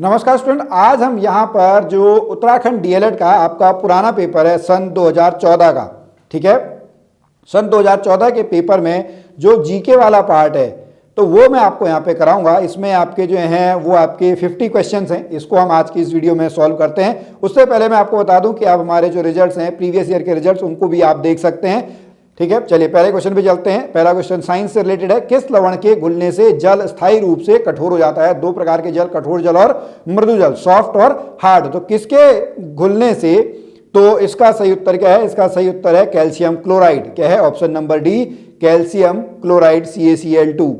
नमस्कार स्टूडेंट, आज हम यहाँ पर जो उत्तराखंड डीएलएड का आपका पुराना पेपर है सन 2014 का, ठीक है। सन 2014 के पेपर में जो जीके वाला पार्ट है तो वो मैं आपको यहाँ पे कराऊंगा। इसमें आपके जो हैं वो आपके 50 क्वेश्चंस हैं, इसको हम आज की इस वीडियो में सॉल्व करते हैं। उससे पहले मैं आपको बता दूं कि आप हमारे जो रिजल्ट्स हैं प्रीवियस ईयर के रिजल्ट्स उनको भी आप देख सकते हैं, ठीक है। चलिए पहले क्वेश्चन पे चलते हैं। पहला क्वेश्चन साइंस से रिलेटेड है। किस लवण के घुलने से जल स्थायी रूप से कठोर हो जाता है? दो प्रकार के जल, कठोर जल और मृदु जल, सॉफ्ट और हार्ड। तो किसके घुलने से? तो इसका सही उत्तर क्या है? इसका सही उत्तर है कैल्शियम क्लोराइड। क्या है? Option number D, calcium chloride, CaCl2।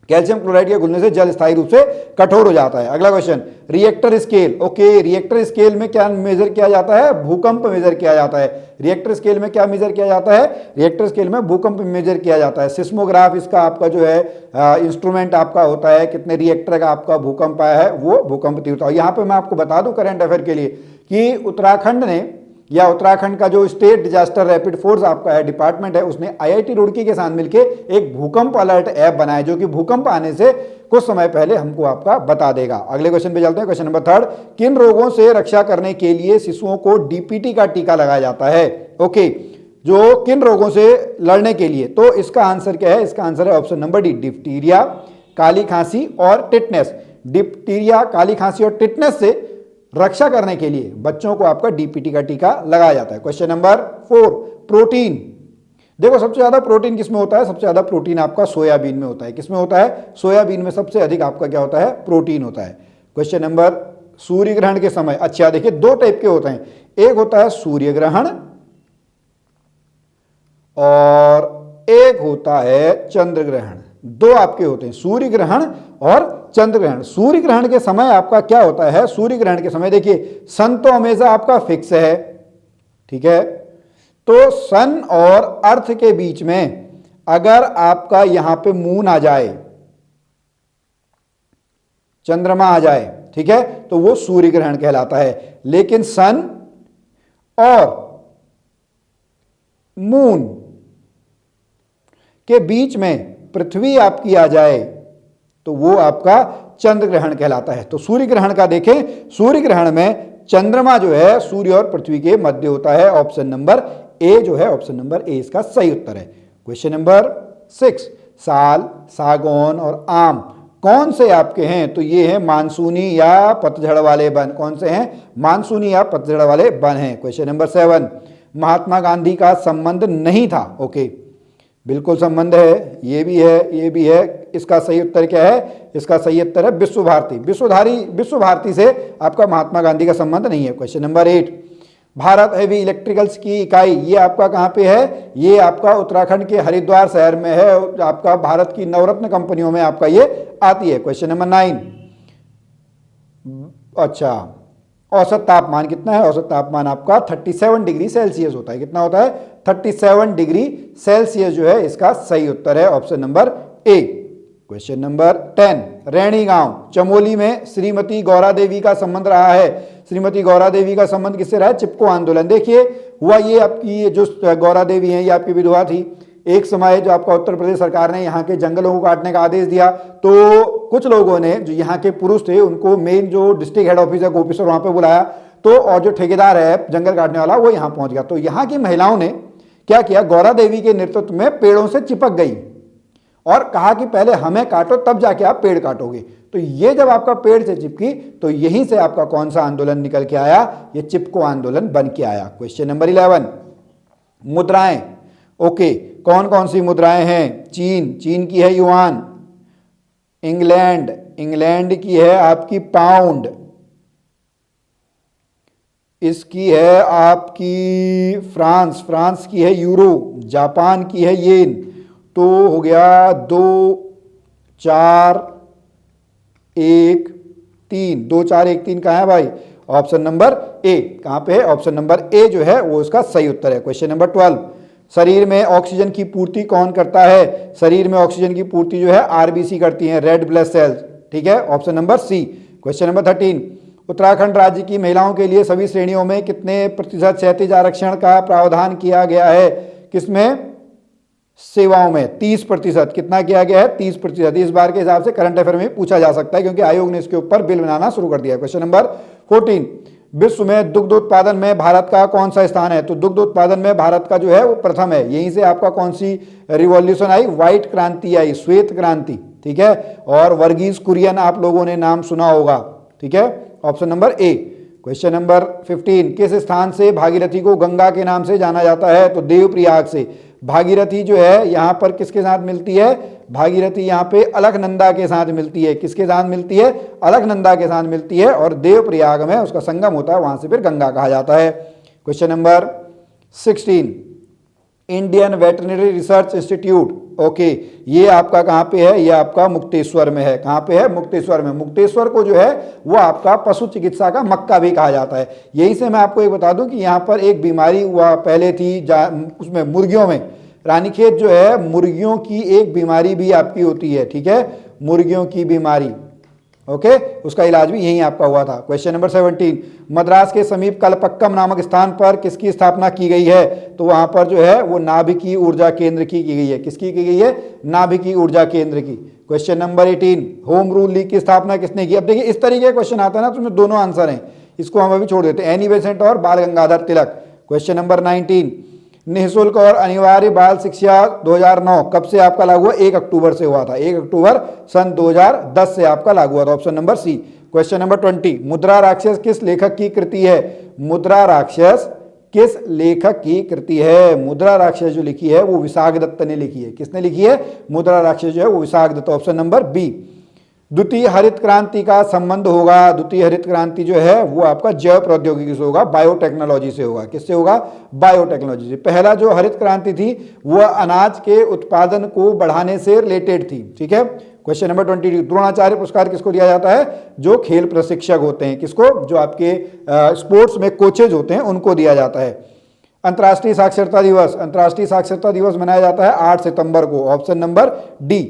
Calcium chloride के घुलने से जल स्थायी रूप से कठोर हो जाता है। अगला question, Richter scale. Okay, Richter scale में क्या मेजर किया जाता है? भूकंप मेजर किया जाता है। रिएक्टर स्केल में क्या मेजर किया जाता है? रिएक्टर स्केल में भूकंप मेजर किया जाता है। सिस्मोग्राफ इसका आपका जो है इंस्ट्रूमेंट आपका होता है। कितने रिएक्टर का आपका भूकंप आया है वो भूकंप तीव्रता। यहाँ पे मैं आपको बता दूं करंट अफेयर के लिए कि उत्तराखंड ने या उत्तराखंड का जो स्टेट डिजास्टर रैपिड फोर्स आपका है डिपार्टमेंट है, उसने IIT रुड़की के साथ मिलकर एक भूकंप अलर्ट ऐप बनाया जो कि भूकंप आने से कुछ समय पहले हमको आपका बता देगा। अगले क्वेश्चन पे चलते हैं। क्वेश्चन नंबर 3, किन रोगों से रक्षा करने के लिए शिशुओं को DPT का टीका लगाया जाता है? ओके, जो किन रोगों से लड़ने के लिए? तो इसका आंसर क्या है? इसका आंसर है ऑप्शन नंबर डी, डिप्टीरिया, काली खांसी और टिटनेस। डिप्टीरिया, काली खांसी और टिटनेस से रक्षा करने के लिए बच्चों को आपका DPT का टीका लगाया जाता है। Question number 4, protein. देखो सबसे ज्यादा प्रोटीन किसमें होता है? सबसे ज्यादा प्रोटीन आपका सोयाबीन में होता है। किसमें होता है? सोयाबीन में सबसे अधिक आपका क्या होता है? प्रोटीन होता है। क्वेश्चन नंबर, सूर्य ग्रहण के समय, अच्छा देखिए दो टाइप के होते हैं, एक होता है सूर्य ग्रहण और एक होता है चंद्र ग्रहण। दो आपके होते हैं, सूर्य ग्रहण और चंद्र ग्रहण। सूर्य ग्रहण के समय आपका क्या होता है? सूर्य ग्रहण के समय देखिए सन तो हमेशा आपका फिक्स है, ठीक है। तो सन और अर्थ के बीच में अगर आपका यहां पे मून आ जाए, चंद्रमा आ जाए, ठीक है, तो वो सूर्य ग्रहण कहलाता है। लेकिन सन और मून के बीच में पृथ्वी आपकी आ जाए तो वो आपका चंद्र ग्रहण कहलाता है। तो सूर्य ग्रहण का देखें, सूर्य ग्रहण में चंद्रमा जो है सूर्य और पृथ्वी के मध्य होता है। ऑप्शन नंबर ए जो है, ऑप्शन नंबर ए इसका सही उत्तर है। क्वेश्चन नंबर 6, साल, सागौन और आम कौन से आपके हैं? तो ये हैं मानसूनी या पतझड़ वाले वन। कौन से हैं? मानसूनी या पतझड़ वाले वन हैं। क्वेश्चन नंबर 7, महात्मा गांधी का संबंध नहीं था। ओके, बिल्कुल संबंध है, ये भी है, ये भी है। इसका सही उत्तर क्या है? इसका सही उत्तर है विश्व भारती। विश्व भारती से आपका महात्मा गांधी का संबंध नहीं है। Question number 8, Bharat heavy electricals की इकाई ये आपका कहां पे है? ये आपका उत्तराखंड के हरिद्वार शहर में है। आपका भारत की नवरत्न कंपनियों में आपका ये आती है। क्वेश्चन नंबर 9, अच्छा औसत तापमान कितना है? औसत तापमान आपका 37 डिग्री सेल्सियस होता है। कितना होता है? 37 डिग्री सेल्सियस जो है इसका सही उत्तर है, option number A. Question number 10, Raini गांव चमोली में श्रीमती गौरा देवी का संबंध रहा है। श्रीमती गौरा देवी का संबंध किससे रहा है? चिपको आंदोलन। देखिए हुआ ये, आपकी ये जो गौरा देवी है ये आपकी विधवा थी। एक समय जो आपका उत्तर प्रदेश सरकार ने यहाँ के जंगलों को काटने का आदेश दिया तो कुछ लोगों ने, जो यहाँ के पुरुष थे, उनको मेन जो डिस्ट्रिक्ट हेड ऑफिसर गोपेश्वर वहां पे बुलाया तो, और जो ठेकेदार है जंगल काटने वाला वो यहाँ पहुंच गया। तो यहाँ की महिलाओं ने क्या किया? गौरा देवी के नेतृत्व में पेड़ों से चिपक गई और कहा कि पहले हमें काटो तब जाके आप पेड़ काटोगे। तो ये जब आपका पेड़ से चिपकी तो यहीं से आपका कौन सा आंदोलन निकल के आया? ये चिपको आंदोलन बन के आया। क्वेश्चन नंबर 11, मुद्राएं। ओके, कौन कौन सी मुद्राएं हैं? चीन की है युआन, इंग्लैंड की है आपकी पाउंड, इसकी है आपकी फ्रांस की है यूरो, जापान की है येन। तो हो गया 2 4 1 3, 2 4 1 3 कहाँ है भाई? Option number A. कहां पे है? ऑप्शन नंबर ए जो है वो इसका सही उत्तर है। क्वेश्चन नंबर 12, शरीर में ऑक्सीजन की पूर्ति कौन करता है? शरीर में ऑक्सीजन की पूर्ति जो है RBC करती है, रेड ब्लड सेल्स, ठीक है, option number C. Question number 13, Uttarakhand राज्य की महिलाओं के लिए सभी श्रेणियों में कितने प्रतिशत क्षैतिज आरक्षण का प्रावधान किया गया है? किसमें? सेवाओं में 30%, कितना किया गया है? 30%। इस बार के हिसाब से करंट अफेयर में पूछा जा सकता है क्योंकि आयोग ने इसके ऊपर बिल बनाना शुरू कर दिया। क्वेश्चन नंबर 14, विश्व में दुग्ध उत्पादन में भारत का कौन सा स्थान है? तो दुग्ध उत्पादन में भारत का जो है वो प्रथम है। यहीं से आपका कौन सी रिवॉल्यूशन आई? व्हाइट क्रांति आई, श्वेत क्रांति, ठीक है। और वर्गीज कुरियन आप लोगों ने नाम सुना होगा, ठीक है। Option number A. Question number 15, किस स्थान से भागीरथी को गंगा के नाम से जाना जाता है? तो देवप्रयाग से। भागीरथी जो है यहाँ पर किसके साथ मिलती है? भागीरथी यहाँ पे अलकनंदा के साथ मिलती है। किसके साथ मिलती है? अलकनंदा के साथ मिलती है। और देवप्रयाग में उसका संगम होता है, वहां से फिर गंगा कहा जाता है। Question number 16, Indian veterinary research institute, okay, ये आपका कहाँ पे है? ये आपका मुक्तेश्वर में है। कहाँ पे है? मुक्तेश्वर में। मुक्तेश्वर को जो है वो आपका पशु चिकित्सा का मक्का भी कहा जाता है। यही से मैं आपको एक बता दूं कि यहाँ पर एक बीमारी हुआ पहले थी, उसमें मुर्गियों में, रानीखेत जो है मुर्गियों की एक बीमारी भी आपकी होती है, ठीक है, मुर्गियों की बीमारी, ओके, उसका इलाज भी यहीं आपका हुआ था। क्वेश्चन नंबर 17, मद्रास के समीप कलपक्कम नामक स्थान पर किसकी स्थापना की गई है? तो वहां पर जो है वो नाभिकीय ऊर्जा केंद्र की गई है। किसकी की गई है? नाभिकीय ऊर्जा केंद्र की। Question number 18, home rule league की स्थापना किसने की? अब देखिए इस तरीके का क्वेश्चन आता है ना, तो उसमें दोनों आंसर हैं, इसको हम अभी छोड़ देते हैं, एनी बेसेंट और बाल गंगाधर तिलक। क्वेश्चन नंबर 19, निःशुल्क और अनिवार्य बाल शिक्षा 2009 कब से आपका लागू हुआ? 1 अक्टूबर से हुआ था। 1 अक्टूबर सन 2010 से आपका लागू हुआ था। Option number C. Question number 20, मुद्रा राक्षस किस लेखक की कृति है? मुद्रा राक्षस किस लेखक की कृति है? मुद्रा राक्षस जो लिखी है वो विशाख दत्त ने लिखी है। किसने लिखी है? मुद्रा राक्षस जो है वो Vishakhadatta. Option number B. द्वितीय हरित क्रांति का संबंध होगा, द्वितीय हरित क्रांति जो है वो आपका जैव प्रौद्योगिकी से होगा, बायोटेक्नोलॉजी से होगा। किससे होगा? बायोटेक्नोलॉजी से। पहला जो हरित क्रांति थी वह अनाज के उत्पादन को बढ़ाने से रिलेटेड थी, ठीक है। क्वेश्चन नंबर 22, द्रोणाचार्य पुरस्कार किसको दिया जाता है? जो खेल प्रशिक्षक होते हैं। किसको? जो आपके स्पोर्ट्स में कोचेज होते हैं उनको दिया जाता है। अंतर्राष्ट्रीय साक्षरता दिवस, अंतर्राष्ट्रीय साक्षरता दिवस मनाया जाता है 8 सितंबर को। Option number D.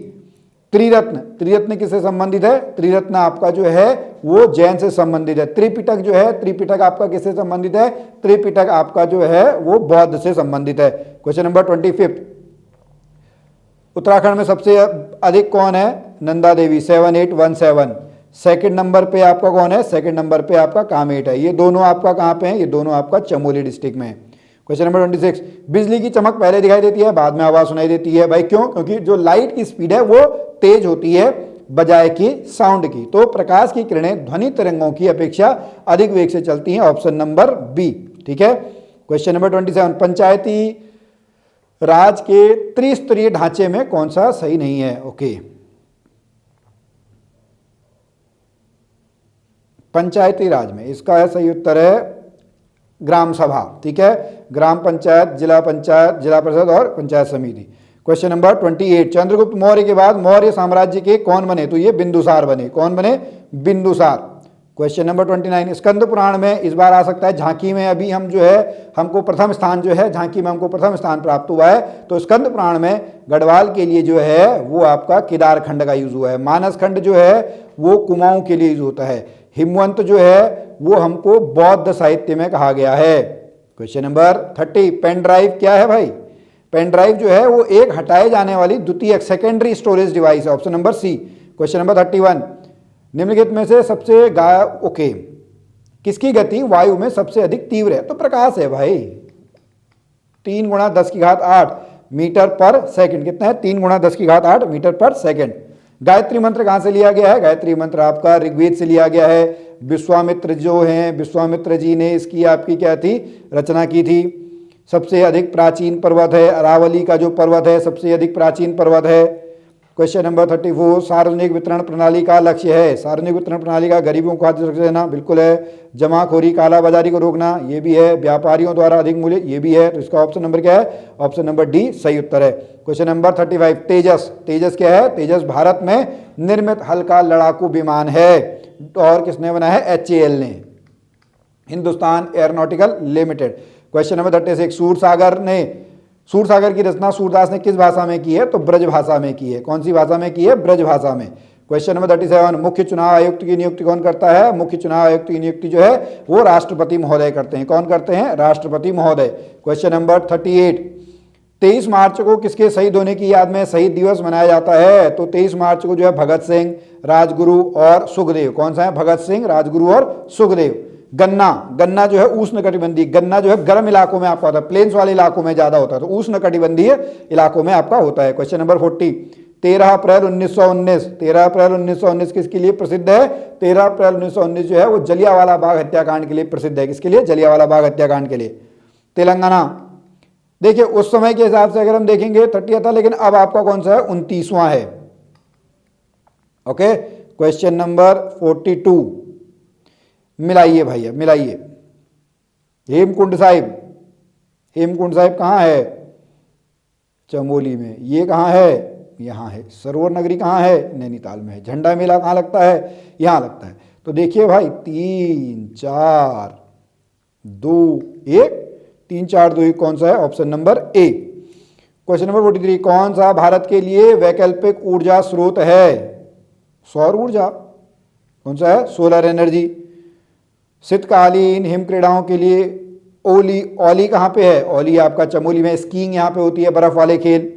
Triratna, Triratna किससे संबंधित है? त्रिरत्न आपका जो है वो जैन से संबंधित है। त्रिपिटक जो है, त्रिपिटक आपका किससे संबंधित है? त्रिपिटक आपका जो है वो बौद्ध से संबंधित है। क्वेश्चन नंबर 25, उत्तराखंड में सबसे अधिक कौन है? नंदा देवी 7817। सेकंड नंबर पे आपका कौन है? सेकंड नंबर पे आपका कामेट है। ये दोनों आपका कहां पे है? ये दोनों आपका चमोली डिस्ट्रिक्ट में है। क्वेश्चन नंबर 26, बिजली की चमक पहले दिखाई देती है बाद में आवाज सुनाई देती है। भाई क्यों? क्योंकि जो लाइट की स्पीड है वो तेज होती है बजाय की साउंड की। तो प्रकाश की किरणें ध्वनि तरंगों की अपेक्षा अधिक वेग से चलती हैं। ऑप्शन नंबर बी, ठीक है। क्वेश्चन नंबर 27, पंचायती राज के त्रिस्तरीय ढांचे में कौन सा सही नहीं है? ओके, पंचायती राज में इसका सही उत्तर है ग्राम सभा, ठीक है। ग्राम पंचायत, जिला परिषद और पंचायत समिति। क्वेश्चन नंबर 28, चंद्रगुप्त मौर्य के बाद मौर्य साम्राज्य के कौन बने? तो ये बिंदुसार बने। कौन बने? बिंदुसार। क्वेश्चन नंबर 29, स्कंद पुराण में इस बार आ सकता है, झांकी में अभी हम जो है हमको प्रथम स्थान जो है, झांकी में हमको प्रथम स्थान प्राप्त हुआ है। तो स्कंद पुराण में गढ़वाल के लिए जो है वो आपका केदार खंड का यूज हुआ है। मानस खंड जो है वो कुमाऊं के लिए यूज होता है। हिमवंत जो है वो हमको बौद्ध साहित्य में कहा गया है। क्वेश्चन नंबर 30, पेन ड्राइव क्या है भाई? पेन ड्राइव जो है वो एक हटाए जाने वाली द्वितीयक सेकेंडरी स्टोरेज डिवाइस है। Option number C. Question number 31, निम्नलिखित में से सबसे ओके, किसकी गति वायु में सबसे अधिक तीव्र है? तो प्रकाश है भाई। 3 × 10⁸ मीटर पर सेकंड। कितना है? 3 × 10⁸ मीटर पर सेकंड। गायत्री मंत्र कहां से लिया गया है? गायत्री मंत्र आपका ऋग्वेद से लिया गया है। विश्वामित्र जो हैं, विश्वामित्र जी ने इसकी आपकी क्या थी? रचना की थी। सबसे अधिक प्राचीन पर्वत है अरावली का जो पर्वत है, सबसे अधिक प्राचीन पर्वत है। क्वेश्चन नंबर 34, सार्वजनिक वितरण प्रणाली का लक्ष्य है? सार्वजनिक वितरण प्रणाली का गरीबों को खाद्य सुरक्षा देना, बिल्कुल है। जमाखोरी कालाबाजारी को रोकना, ये भी है। व्यापारियों द्वारा अधिक मूल्य, ये भी है। तो इसका ऑप्शन नंबर क्या है? ऑप्शन नंबर डी सही उत्तर है। क्वेश्चन नंबर 35, तेजस, तेजस क्या है? तेजस भारत में निर्मित हल्का लड़ाकू विमान है। और किसने बनाया है? HAL ने, Hindustan aeronautical limited. Question number 36, Sursagar की रचना सूरदास ने किस भाषा में की है? तो ब्रज भाषा में की है। कौन सी भाषा में की है? ब्रज भाषा में। क्वेश्चन नंबर 37, मुख्य चुनाव आयुक्त की नियुक्ति कौन करता है? मुख्य चुनाव आयुक्त की नियुक्ति जो है वो राष्ट्रपति महोदय करते हैं। कौन करते हैं? राष्ट्रपति महोदय। क्वेश्चन नंबर 38, 23 मार्च को किसके शहीद होने की याद में शहीद दिवस मनाया जाता है? तो 23 मार्च को जो है भगत सिंह, राजगुरु और सुखदेव। कौन सा है? भगत सिंह, राजगुरु और सुखदेव। गन्ना, गन्ना जो है उष्णकटिबंधीय, गन्ना जो है गर्म इलाकों में आपका होता है, प्लेन्स वाले इलाकों में ज्यादा होता है, तो उष्णकटिबंधीय इलाकों में आपका होता है। क्वेश्चन नंबर 40, 13 अप्रैल 1919, 13 अप्रैल 1919 किसके लिए प्रसिद्ध है? 13 अप्रैल 1919 जो है वो जलियांवाला बाग हत्याकांड के लिए प्रसिद्ध है। किसके लिए? जलियांवाला बाग हत्याकांड के लिए। तेलंगाना, देखिए उस समय के हिसाब से अगर हम देखेंगे 30 था, लेकिन अब आपका कौन सा है? 29वां है। ओके, क्वेश्चन नंबर 42, मिलाइए भैया मिलाइए। हेमकुंड साहिब, हेमकुंड साहिब कहाँ है? चमोली में। ये कहाँ है? यहाँ है। सरोवर नगरी कहाँ है? नैनीताल में है। झंडा मेला कहाँ लगता है? यहाँ लगता है। तो देखिए भाई 3 4 2 1, 3 4 2 1 कौन सा है? Option number A. Question number 43, कौन सा भारत के लिए वैकल्पिक ऊर्जा स्रोत है? सौर ऊर्जा। कौन सा है? Solar energy. शीतकालीन हिम क्रीड़ाओं के लिए ओली, ओली कहाँ पे है? ओली आपका चमोली में। स्कीइंग यहाँ पे होती है, बर्फ वाले खेल।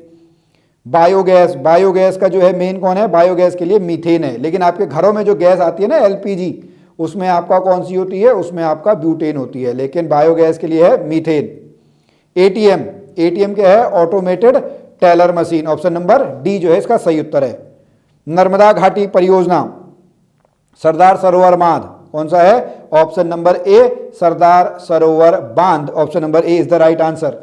बायोगैस, बायोगैस का जो है मेन कौन है? बायोगैस के लिए मीथेन है, लेकिन आपके घरों में जो गैस आती है ना एलपीजी, उसमें आपका कौन सी होती है? उसमें आपका ब्यूटेन होती है, लेकिन बायोगैस के लिए है मीथेन। एटीएम, एटीएम क्या है? Automated teller machine. Option number D जो है इसका सही उत्तर है। नर्मदा घाटी परियोजना, सरदार सरोवर बांध, कौन सा है? Option number A, Sardar Sarovar बांध। Option number A is the right answer.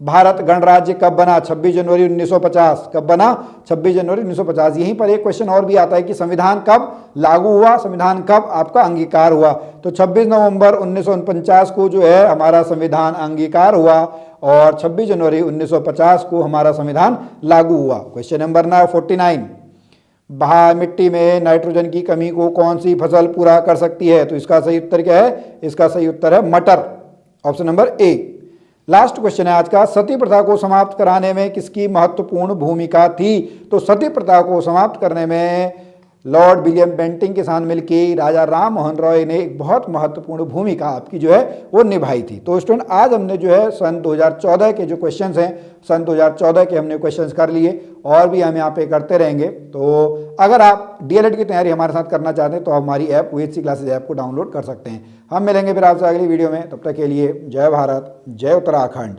Bharat गणराज्य कब बना? 26 जनवरी 1950। कब बना? 26 जनवरी 1950। यहीं पर एक क्वेश्चन और भी आता है कि संविधान कब लागू हुआ, संविधान कब आपका अंगीकार हुआ? तो 26 नवंबर 1949 को जो है हमारा संविधान अंगीकार हुआ और 26 जनवरी 1950 को हमारा संविधान लागू हुआ। क्वेश्चन नंबर 49, मिट्टी में नाइट्रोजन की कमी को कौन सी फसल पूरा कर सकती है? तो इसका सही उत्तर क्या है? इसका सही उत्तर है मटर। Option number A. Last question है आज का, सती प्रथा को समाप्त कराने में किसकी महत्वपूर्ण भूमिका थी? तो सती प्रथा को समाप्त करने में लॉर्ड विलियम बेंटिंग के साथ मिलकर राजा राम मोहन रॉय ने एक बहुत महत्वपूर्ण भूमिका आपकी जो है वो निभाई थी। तो स्टूडेंट आज हमने जो है सन 2014 के जो क्वेश्चंस हैं, सन 2014 के हमने क्वेश्चंस कर लिए और भी हम यहाँ पे करते रहेंगे। तो अगर आप डीएलएड की तैयारी हमारे साथ करना चाहते हैं तो हमारी ऐप OHC क्लासेज ऐप को डाउनलोड कर सकते हैं। हम मिलेंगे फिर आपसे अगली वीडियो में, तब तक के लिए जय भारत, जय उत्तराखंड।